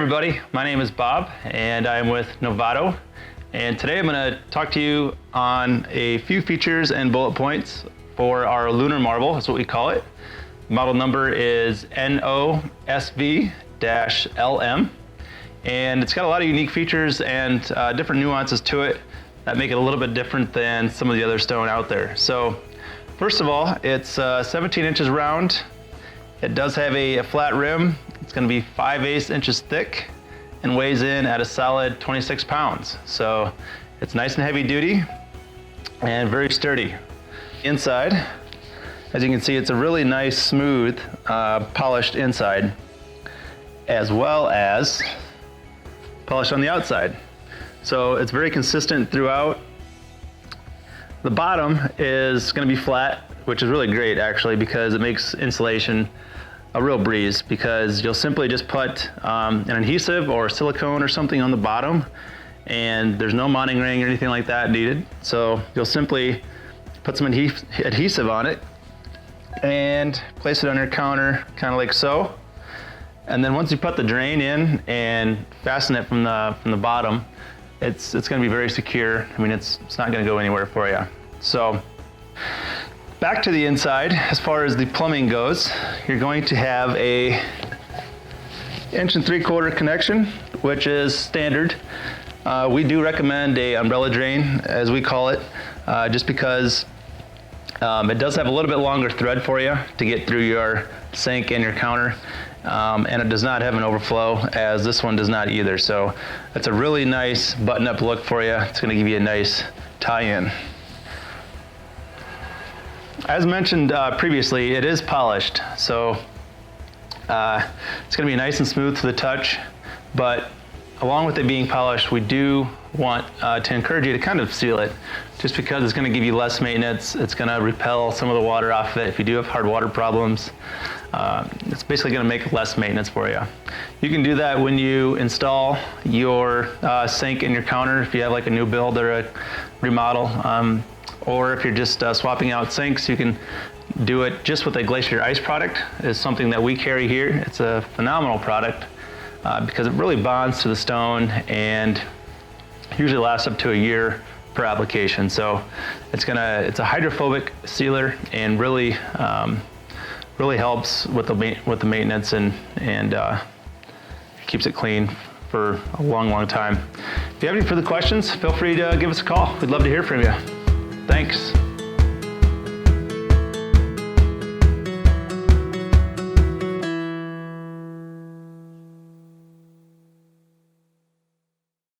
everybody, my name is Bob and I'm with Novatto, and today I'm going to talk to you on a few features and bullet points for our Lunar Marble. That's what we call it. Model number is NOSV-LM, and it's got a lot of unique features and different nuances to it that make it a little bit different than some of the other stone out there. So first of all, it's 17 inches round. It does have a flat rim. It's going to be 5/8 inches thick and weighs in at a solid 26 pounds. So it's nice and heavy duty and very sturdy. Inside, as you can see, it's a really nice, smooth, polished inside, as well as polished on the outside. So it's very consistent throughout. The bottom is going to be flat, which is really great actually, because it makes insulation a real breeze, because you'll simply just put an adhesive or silicone or something on the bottom, and there's no mounting ring or anything like that needed. So you'll simply put some adhesive on it and place it on your counter, kind of like so. And then once you put the drain in and fasten it from the bottom, it's going to be very secure. I mean, it's not going to go anywhere for you. So back to the inside, as far as the plumbing goes, you're going to have a 1 3/4 connection, which is standard. We do recommend a umbrella drain, as we call it, just because it does have a little bit longer thread for you to get through your sink and your counter, and it does not have an overflow, as this one does not either. So it's a really nice button-up look for you. It's going to give you a nice tie-in. As mentioned previously, it is polished, so it's going to be nice and smooth to the touch, but along with it being polished, we do want to encourage you to kind of seal it, just because it's going to give you less maintenance. It's going to repel some of the water off of it if you do have hard water problems. It's basically going to make less maintenance for you. You can do that when you install your sink and your counter, if you have like a new build or a remodel. Or if you're just swapping out sinks, you can do it just with a Glacier ice product. It's something that we carry here. It's a phenomenal product because it really bonds to the stone and usually lasts up to a year per application. So it's a hydrophobic sealer and really helps with the maintenance and keeps it clean for a long time. If you have any further questions, feel free to give us a call. We'd love to hear from you. Thanks.